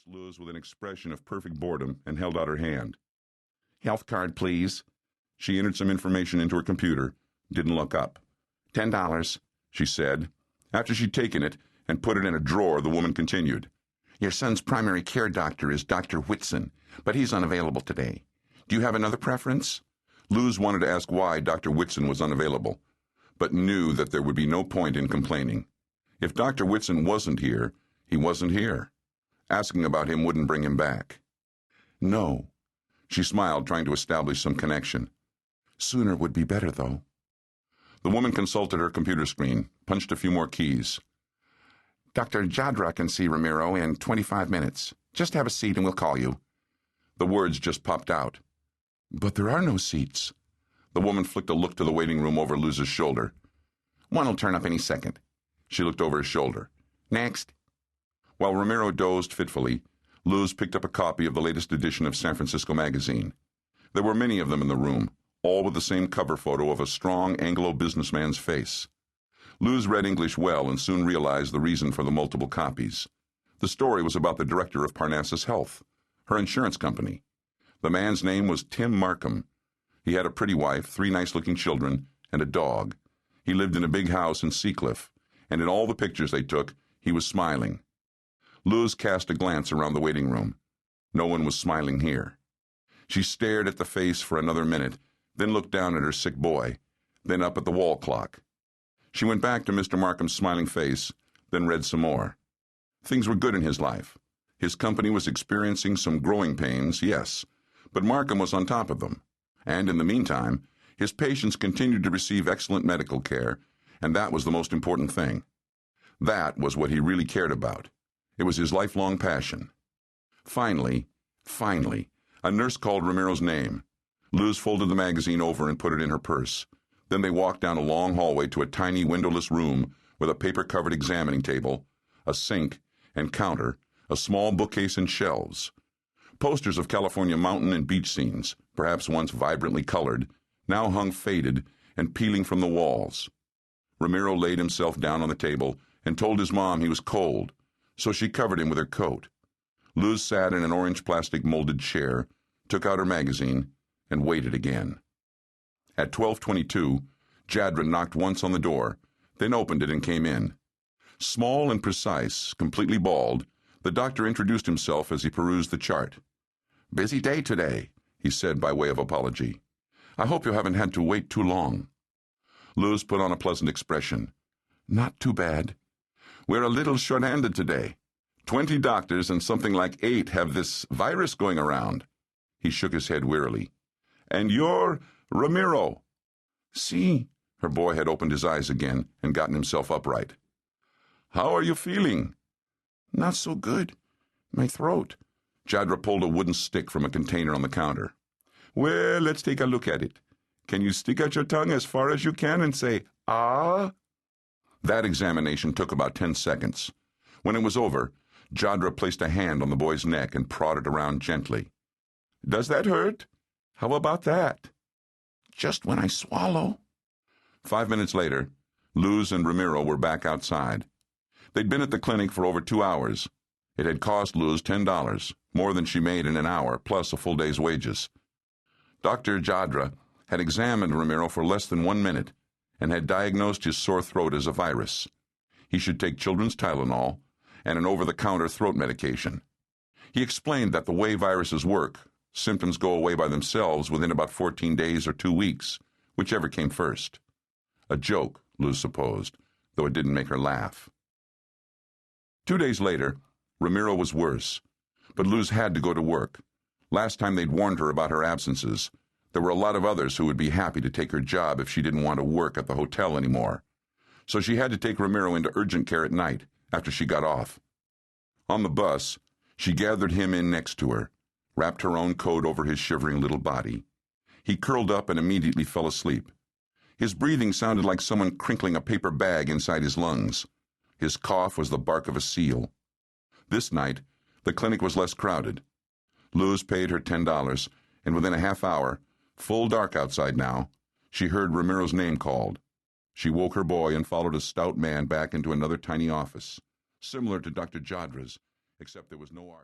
fixed Luz with an expression of perfect boredom and held out her hand. "Health card, please." She entered some information into her computer, didn't look up. $10, she said. After she'd taken it and put it in a drawer, the woman continued. "Your son's primary care doctor is Dr. Whitson, but he's unavailable today. Do you have another preference?" Luz wanted to ask why Dr. Whitson was unavailable, but knew that there would be no point in complaining. If Dr. Whitson wasn't here, he wasn't here. Asking about him wouldn't bring him back. "No." She smiled, trying to establish some connection. "Sooner would be better, though." The woman consulted her computer screen, punched a few more keys. "Dr. Jadra can see Ramiro in 25 minutes. Just have a seat and we'll call you." The words just popped out. "But there are no seats." The woman flicked a look to the waiting room over Luz's shoulder. "One'll turn up any second." She looked over his shoulder. "Next." While Ramiro dozed fitfully, Luz picked up a copy of the latest edition of San Francisco Magazine. There were many of them in the room, all with the same cover photo of a strong Anglo businessman's face. Luz read English well and soon realized the reason for the multiple copies. The story was about the director of Parnassus Health, her insurance company. The man's name was Tim Markham. He had a pretty wife, 3 nice-looking children, and a dog. He lived in a big house in Seacliff, and in all the pictures they took, he was smiling. Luz cast a glance around the waiting room. No one was smiling here. She stared at the face for another minute, then looked down at her sick boy, then up at the wall clock. She went back to Mr. Markham's smiling face, then read some more. Things were good in his life. His company was experiencing some growing pains, yes, but Markham was on top of them. And in the meantime, his patients continued to receive excellent medical care, and that was the most important thing. That was what he really cared about. It was his lifelong passion. Finally, a nurse called Ramiro's name. Luz folded the magazine over and put it in her purse. Then they walked down a long hallway to a tiny windowless room with a paper-covered examining table, a sink and counter, a small bookcase and shelves. Posters of California mountain and beach scenes, perhaps once vibrantly colored, now hung faded and peeling from the walls. Ramiro laid himself down on the table and told his mom he was cold, so she covered him with her coat. Luz sat in an orange plastic molded chair, took out her magazine, and waited again. At 12:22, Jadra knocked once on the door, then opened it and came in. Small and precise, completely bald, the doctor introduced himself as he perused the chart. "Busy day today," he said by way of apology. "I hope you haven't had to wait too long." Luz put on a pleasant expression. "Not too bad. We're a little short-handed today. 20 doctors and something like 8 have this virus going around." He shook his head wearily. "And you're Ramiro." "See." Her boy had opened his eyes again and gotten himself upright. "How are you feeling?" "Not so good. My throat." Jadra pulled a wooden stick from a container on the counter. "Well, let's take a look at it. Can you stick out your tongue as far as you can and say, 'Ah'?" That examination took about 10 seconds. When it was over, Jadra placed a hand on the boy's neck and prodded around gently. "Does that hurt? How about that?" "Just when I swallow." 5 minutes later, Luz and Ramiro were back outside. They'd been at the clinic for over 2 hours. It had cost Luz $10, more than she made in an hour, plus a full day's wages. Dr. Jadra had examined Ramiro for less than 1 minute and had diagnosed his sore throat as a virus. He should take children's Tylenol and an over-the-counter throat medication. He explained that the way viruses work, symptoms go away by themselves within about 14 days or 2 weeks, whichever came first. A joke, Luz supposed, though it didn't make her laugh. 2 days later, Ramiro was worse, but Luz had to go to work. Last time they'd warned her about her absences. There were a lot of others who would be happy to take her job if she didn't want to work at the hotel anymore. So she had to take Ramiro into urgent care at night, after she got off. On the bus, she gathered him in next to her, wrapped her own coat over his shivering little body. He curled up and immediately fell asleep. His breathing sounded like someone crinkling a paper bag inside his lungs. His cough was the bark of a seal. This night, the clinic was less crowded. Luz paid her $10, and within a half hour, full dark outside now, she heard Ramiro's name called. She woke her boy and followed a stout man back into another tiny office, similar to Dr. Jadra's, except there was no art.